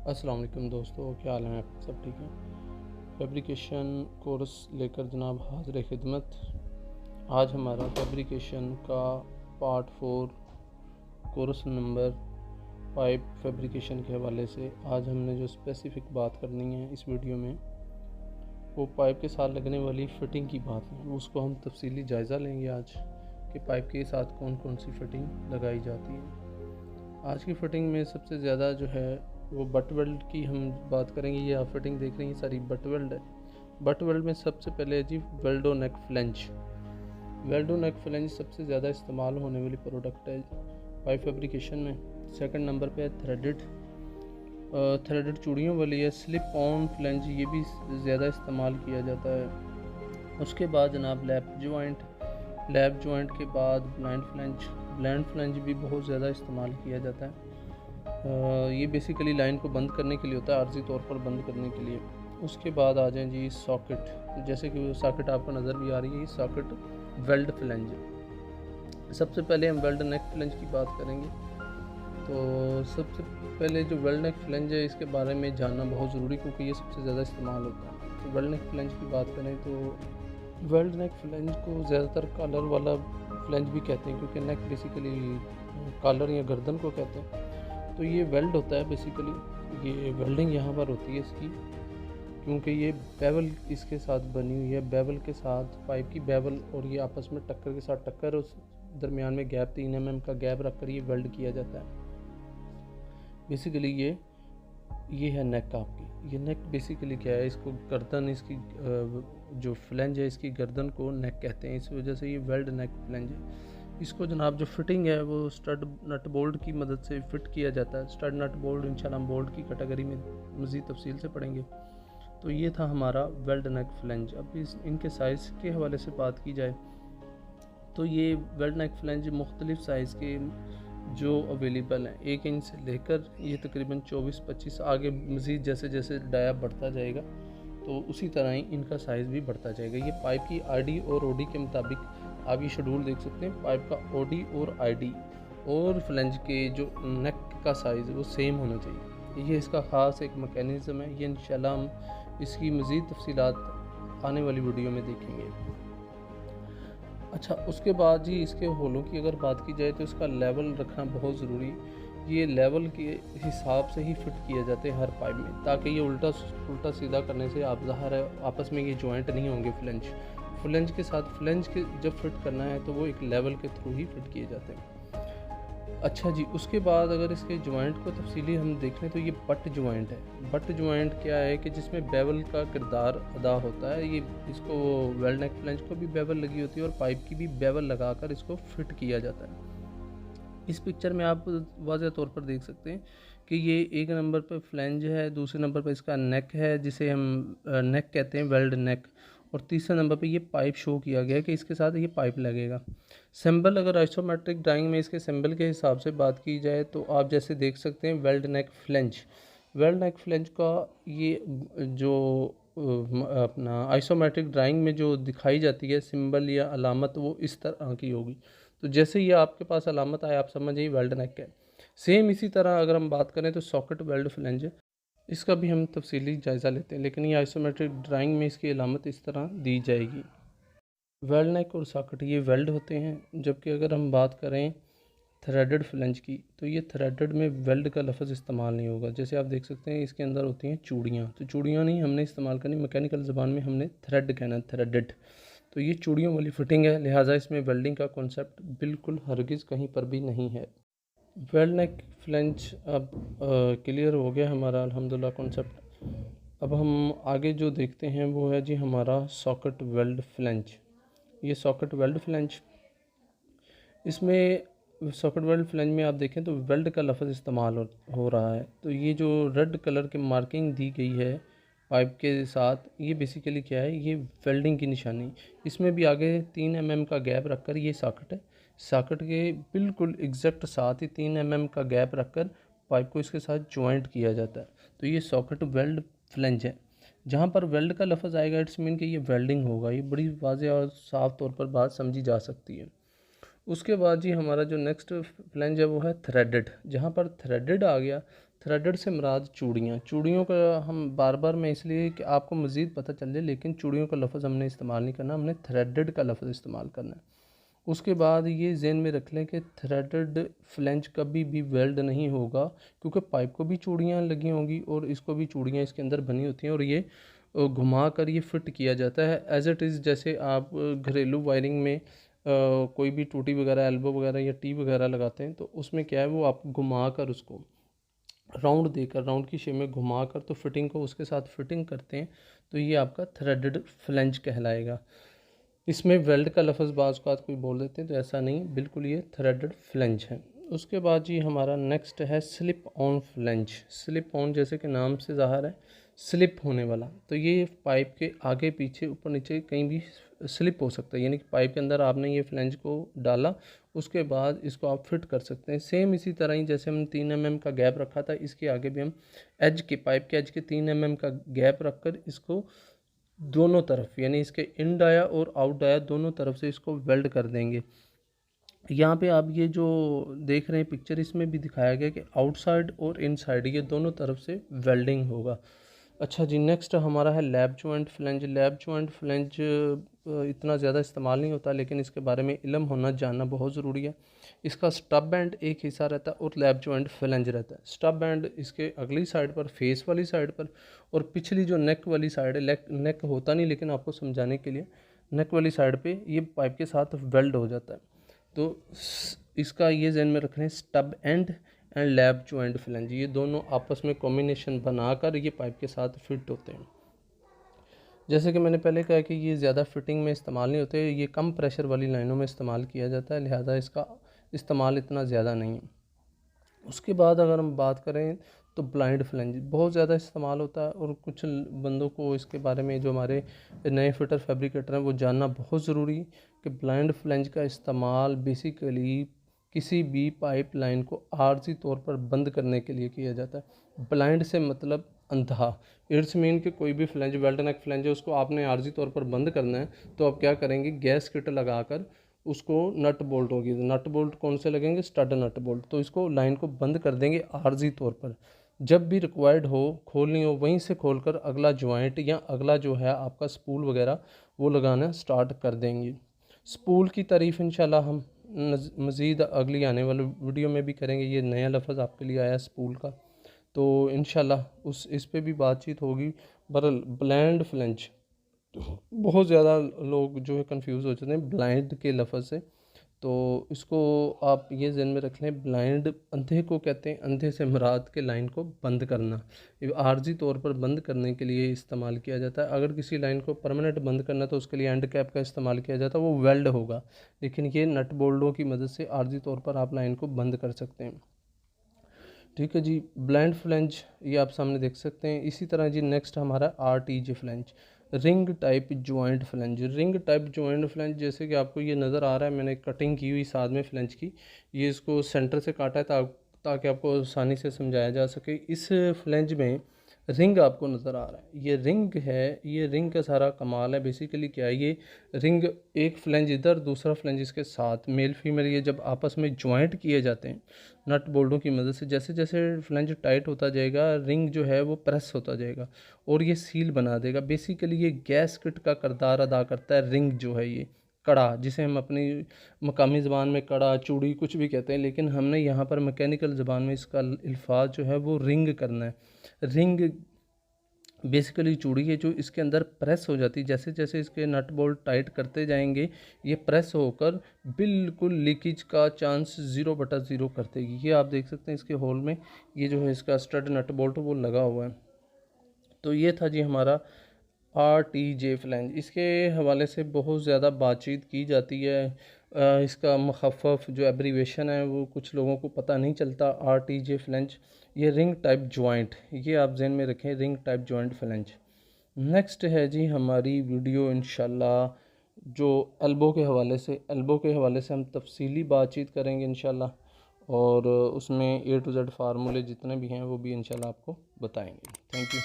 अस्सलाम वालेकुम दोस्तों, क्या हाल है? आप सब ठीक हैं? फैब्रिकेशन कोर्स लेकर जनाब हाज़िर खिदमत। आज हमारा फैब्रिकेशन का part 4 course number pipe fabrication के हवाले से आज हमने जो स्पेसिफ़िक बात करनी है इस वीडियो में, वो पाइप के साथ लगने वाली फ़िटिंग की बात है। उसको हम तफसीली जायज़ा लेंगे आज कि पाइप के साथ कौन कौन सी फ़िटिंग लगाई जाती है। आज की फ़िटिंग में सबसे ज़्यादा जो है वो बट वेल्ड की हम बात करेंगे। ये आप फिटिंग देख रही हैं सारी बट वेल्ड है। बट वेल्ड में सबसे पहले है जी वेल्डो नेक फ्लेंज। वेल्डो नेक फ्लेंज सबसे ज़्यादा इस्तेमाल होने वाली प्रोडक्ट है पाइप फैब्रिकेशन में। सेकंड नंबर पे है थ्रेडेड चूड़ियों वाली है स्लिप ऑन फ्लेंज, ये भी ज़्यादा इस्तेमाल किया जाता है। उसके बाद जनाब लैप जॉइंट के बाद ब्लाइंड फ्लेंज भी बहुत ज़्यादा इस्तेमाल किया जाता है। ये बेसिकली लाइन को बंद करने के लिए होता है, आर्जी तौर पर बंद करने के लिए। उसके बाद आ जाएं जी सॉकेट, तो जैसे कि सॉकेट आपको नज़र भी आ रही है, सॉकेट वेल्ड फ्लेंज। सबसे पहले हम वेल्ड नेक फ्लेंज की बात करेंगे। तो सबसे पहले जो वेल्ड नेक फ्लेंज है इसके बारे में जानना बहुत ज़रूरी, क्योंकि ये सबसे ज़्यादा इस्तेमाल होता है। तो वेल्ड नेक फ्लेंज की बात करें तो वेल्ड नेक फ्लेंज को ज़्यादातर कॉलर वाला फ्लेंज भी कहते हैं, क्योंकि नेक बेसिकली कॉलर या गर्दन को कहते हैं। तो ये वेल्ड होता है बेसिकली, ये वेल्डिंग यहाँ पर होती है इसकी, क्योंकि ये बेवल इसके साथ बनी हुई है। बेवल के साथ पाइप की बेवल और ये आपस में टक्कर के साथ टक्कर, उस दरमियान में गैप 3 mm का गैप रखकर ये वेल्ड किया जाता है। बेसिकली ये है नेक आपकी। ये नेक बेसिकली क्या है, इसको गर्दन, इसकी जो फ्लेंज है इसकी गर्दन को नेक कहते हैं, इस वजह से ये वेल्ड नेक फ्लेंज है। इसको जनाब जो फिटिंग है वो स्टड नट बोल्ट की मदद से फिट किया जाता है। स्टड नट बोल्ट इंशाल्लाह हम बोल्ट की कैटेगरी में मज़ीद तफसील से पढ़ेंगे। तो ये था हमारा वेल्ड नेक फ्लेंज। अब इनके साइज़ के हवाले से बात की जाए तो ये वेल्ड नेक फ्लेंज मुख्तलिफ़ साइज़ के जो अवेलेबल हैं, 1 इंच से लेकर ये तकरीबन 24-25 आगे मज़ीद जैसे जैसे डाया बढ़ता जाएगा तो उसी तरह ही इनका साइज़ भी बढ़ता जाएगा। ये पाइप की आरडी और ओडी के मुताबिक आप ये शेड्यूल देख सकते हैं। पाइप का ओडी और आईडी और फ्लेंज के जो नेक का साइज़ वो सेम होना चाहिए। ये इसका ख़ास एक मैकेनिज़्म है। ये इंशाल्लाह हम इसकी मज़ीद तफसीलात आने वाली वीडियो में देखेंगे। अच्छा, उसके बाद जी इसके होलों की अगर बात की जाए तो इसका लेवल रखना बहुत ज़रूरी। ये लेवल के हिसाब से ही फिट किए जाते हैं हर पाइप में, ताकि ये उल्टा सीधा करने से आप ज़ाहिर है आपस में ये जॉइंट नहीं होंगे। फ्लेंज के साथ फ्लेंज के जब फिट करना है तो वो एक लेवल के थ्रू ही फिट किए जाते हैं। अच्छा जी, उसके बाद अगर इसके जॉइंट को तफसीली हम देख लें तो ये बट जॉइंट है। बट जॉइंट क्या है कि जिसमें बेवल का किरदार अदा होता है। ये इसको वेल्ड नेक फ्लेंज को भी बेवल लगी होती है और पाइप की भी बेवल लगाकर इसको फिट किया जाता है। इस पिक्चर में आप वाज़ेह तौर पर देख सकते हैं कि ये 1 नंबर पर फ्लेंज है, दूसरे नंबर पर इसका नेक है जिसे हम नेक कहते हैं, वेल्ड नेक, और तीसरे नंबर पे ये पाइप शो किया गया है कि इसके साथ ये पाइप लगेगा। सिंबल अगर आइसोमेट्रिक ड्राइंग में इसके सिंबल के हिसाब से बात की जाए तो आप जैसे देख सकते हैं वेल्ड नेक फ्लेंज का ये जो अपना आइसोमेट्रिक ड्राइंग में जो दिखाई जाती है सिंबल या अलामत, वो इस तरह की होगी। तो जैसे ही आपके पास अलामत आए आप समझ जाइए वेल्ड नेक है। सेम इसी तरह अगर हम बात करें तो सॉकेट वेल्ड फ्लेंज है, इसका भी हम तफसीली जायज़ा लेते हैं, लेकिन ये आइसोमेट्रिक ड्राइंग में इसकी अलामत इस तरह दी जाएगी। वेल्ड नेक और सॉकेट ये वेल्ड होते हैं, जबकि अगर हम बात करें थ्रेडेड फ्लेंज की तो ये थ्रेडेड में वेल्ड का लफ्ज़ इस्तेमाल नहीं होगा। जैसे आप देख सकते हैं इसके अंदर होती हैं चूड़ियाँ, तो चूड़ियाँ नहीं हमने इस्तेमाल करनी, मैकेनिकल ज़बान में हमने थ्रेड कहना, थ्रेडेड। तो ये चूड़ियों वाली फिटिंग है, लिहाजा इसमें वेल्डिंग का कॉन्सेप्ट बिल्कुल हरगिज़ कहीं पर भी नहीं है। वेल्ड नेक फ्लेंज अब क्लियर हो गया हमारा अल्हम्दुलिल्लाह कॉन्सेप्ट। अब हम आगे जो देखते हैं वो है जी हमारा सॉकेट वेल्ड फ्लेंज। ये सॉकेट वेल्ड फ्लेंज, इसमें सॉकेट वेल्ड फ्लेंज में आप देखें तो वेल्ड का लफ्ज़ इस्तेमाल हो रहा है। तो ये जो रेड कलर की मार्किंग दी गई है पाइप के साथ, ये बेसिकली क्या है, ये वेल्डिंग की निशानी। इसमें भी आगे 3 mm का गैप रखकर, ये सॉकेट है, सॉकेट के बिल्कुल एग्जैक्ट साथ ही 3 mm का गैप रखकर पाइप को इसके साथ जॉइंट किया जाता है। तो ये सॉकेट वेल्ड फ्लेंज है। जहाँ पर वेल्ड का लफ्ज़ आएगा इट्स मीन कि ये वेल्डिंग होगा। ये बड़ी वाज़ेह और साफ़ तौर पर बात समझी जा सकती है। उसके बाद जी हमारा जो नेक्स्ट फ्लेंज है वो है थ्रेडेड। जहाँ पर थ्रेडेड आ गया, थ्रेडेड से मुराद चूड़ियाँ, चूड़ियों का हम बार बार मैं इसलिए कि आपको मज़ीद पता चल जाए, लेकिन चूड़ियों का लफ्ज़ हमने इस्तेमाल नहीं करना, हमने थ्रेडेड का लफ्ज़ इस्तेमाल करना है। उसके बाद ये ज़हन में रख लें कि थ्रेडेड फ्लेंज कभी भी वेल्ड नहीं होगा, क्योंकि पाइप को भी चूड़ियाँ लगी होंगी और इसको भी चूड़ियाँ इसके अंदर बनी होती हैं, और ये घुमा कर ये फिट किया जाता है एज इट इज़। जैसे आप घरेलू वायरिंग में कोई भी टूटी वगैरह, एल्बो वगैरह या टी वगैरह लगाते हैं, तो उसमें क्या है, वो आप घुमा कर उसको राउंड देकर, राउंड की शेप में घुमा कर तो फिटिंग को उसके साथ फिटिंग करते हैं, तो ये आपका थ्रेडेड फ्लेंज कहलाएगा। इसमें वेल्ड का लफ्ज़ बाज़ का कोई बोल देते हैं, तो ऐसा नहीं, बिल्कुल ये थ्रेडेड फ्लेंज है। उसके बाद जी हमारा नेक्स्ट है slip on flange. Slip on जैसे कि नाम से ज़ाहिर है, स्लिप होने वाला, तो ये पाइप के आगे पीछे ऊपर नीचे कहीं भी स्लिप हो सकता है, यानी कि पाइप के अंदर आपने ये फ्लेंज को डाला, उसके बाद इसको आप फिट कर सकते हैं। सेम इसी तरह ही जैसे हमने 3 mm का गैप रखा था, इसके आगे भी हम एज के, पाइप के एज के 3 mm का गैप रखकर इसको दोनों तरफ, यानी इसके इन डाया और आउट डाया दोनों तरफ से इसको वेल्ड कर देंगे। यहाँ पे आप ये जो देख रहे हैं पिक्चर, इसमें भी दिखाया गया कि आउटसाइड और इनसाइड ये दोनों तरफ से वेल्डिंग होगा। अच्छा जी, नेक्स्ट हमारा है lap joint flange. Lap joint flange इतना ज़्यादा इस्तेमाल नहीं होता, लेकिन इसके बारे में इल्म होना, जानना बहुत ज़रूरी है। इसका स्टब बैंड एक हिस्सा रहता है और लैप जॉइंट फ्लेंज रहता है। स्टब बैंड इसके अगली साइड पर, फेस वाली साइड पर, और पिछली जो नेक वाली साइड है, नेक होता नहीं लेकिन आपको समझाने के लिए, नेक वाली साइड पे ये पाइप के साथ वेल्ड हो जाता है। तो इसका ये ज़हन में रखना है, stub and lap joint flange, ये दोनों आपस में कॉम्बिनेशन बनाकर ये पाइप के साथ फिट होते हैं। जैसे कि मैंने पहले कहा कि ये ज़्यादा फिटिंग में इस्तेमाल नहीं होते, ये कम प्रेशर वाली लाइनों में इस्तेमाल किया जाता है, लिहाजा इसका इस्तेमाल इतना ज़्यादा नहीं है। उसके बाद अगर हम बात करें तो ब्लाइंड फ्लेंज बहुत ज़्यादा इस्तेमाल होता है, और कुछ बंदों को इसके बारे में, जो हमारे नए फिटर फैब्रिकेटर हैं, वो जानना बहुत ज़रूरी है कि ब्लाइंड फ्लेंज का इस्तेमाल बेसिकली किसी भी पाइप लाइन को आर्जी तौर पर बंद करने के लिए किया जाता है। ब्लाइंड से मतलब अंधा, इट्स मीन कि कोई भी फ्लेंज, वेल्ड नेक फ्लेंज है, उसको आपने आर्जी तौर पर बंद करना है, तो आप क्या करेंगे, गैस किट लगाकर उसको नट बोल्ट होगी, नट बोल्ट कौन से लगेंगे, स्टड नट बोल्ट, तो इसको लाइन को बंद कर देंगे आर्जी तौर पर। जब भी रिक्वायर्ड हो, खोलनी हो, वहीं से खोलकर अगला जॉइंट या अगला जो है आपका स्पूल वगैरह वो लगाना स्टार्ट कर देंगे। स्पूल की तारीफ़ इंशाल्लाह हम मज़ीद अगली आने वाले वीडियो में भी करेंगे। ये नया लफ्ज़ आपके लिए आया स्पूल का, तो इंशाल्लाह इस पे भी बातचीत होगी। बहरहाल ब्लाइंड फ्लेंज, बहुत ज़्यादा लोग जो है कंफ्यूज हो जाते हैं ब्लाइंड के लफ्ज़ से, तो इसको आप ये ज़हन में रख लें, ब्लाइंड अंधे को कहते हैं, अंधे से मुराद के लाइन को बंद करना, ये आर्जी तौर पर बंद करने के लिए इस्तेमाल किया जाता है। अगर किसी लाइन को परमानेंट बंद करना तो उसके लिए एंड कैप का इस्तेमाल किया जाता है, वो वेल्ड होगा, लेकिन ये नट बोल्टों की मदद से आर्जी तौर पर आप लाइन को बंद कर सकते हैं। ठीक है जी, ब्लाइंड फ्लेंज ये आप सामने देख सकते हैं। इसी तरह जी नेक्स्ट हमारा RTJ flange, ring type joint flange. Ring type joint flange जैसे कि आपको ये नज़र आ रहा है, मैंने कटिंग की हुई साथ में फ्लेंज की, ये इसको सेंटर से काटा है ताकि आपको आसानी से समझाया जा सके। इस फ्लेंज में रिंग आपको नज़र आ रहा है, ये रिंग है, ये रिंग का सारा कमाल है। बेसिकली क्या है, ये रिंग एक फ्लेंज इधर, दूसरा फ्लेंज इसके साथ, मेल फीमेल ये जब आपस में ज्वाइंट किए जाते हैं नट बोल्टों की मदद से, जैसे जैसे फ्लेंज टाइट होता जाएगा, रिंग जो है वो प्रेस होता जाएगा और ये सील बना देगा। बेसिकली ये गैस किट का किरदार अदा करता है। रिंग जो है, ये कड़ा, जिसे हम अपनी मकामी ज़बान में कड़ा, चूड़ी कुछ भी कहते हैं, लेकिन हमने यहाँ पर मैकेनिकल ज़बान में इसका अल्फाज जो है वो रिंग करना है। रिंग बेसिकली चूड़ी है जो इसके अंदर प्रेस हो जाती है, जैसे जैसे इसके नट बोल्ट टाइट करते जाएंगे ये प्रेस होकर बिल्कुल लीकेज का चांस 0/0 कर देगी। ये आप देख सकते हैं इसके होल में, ये जो है इसका स्टड नट बोल्ट वो लगा हुआ है। तो ये था जी हमारा RTJ फ्लेंज। इसके हवाले से बहुत ज़्यादा बातचीत की जाती है। इसका मुखफ़्फ़ जो एब्रीवेशन है वो कुछ लोगों को पता नहीं चलता। RTJ फ्लेंज, ये रिंग टाइप जॉइंट, ये आप जहन में रखें, ring type joint flange. Next है जी हमारी वीडियो इंशाल्लाह जो एल्बो के हवाले से, एल्बो के हवाले से हम तफसीली बातचीत करेंगे इंशाल्लाह, और उसमें A to Z फार्मूले जितने भी हैं वो भी इंशाल्लाह आपको बताएंगे। Thank you.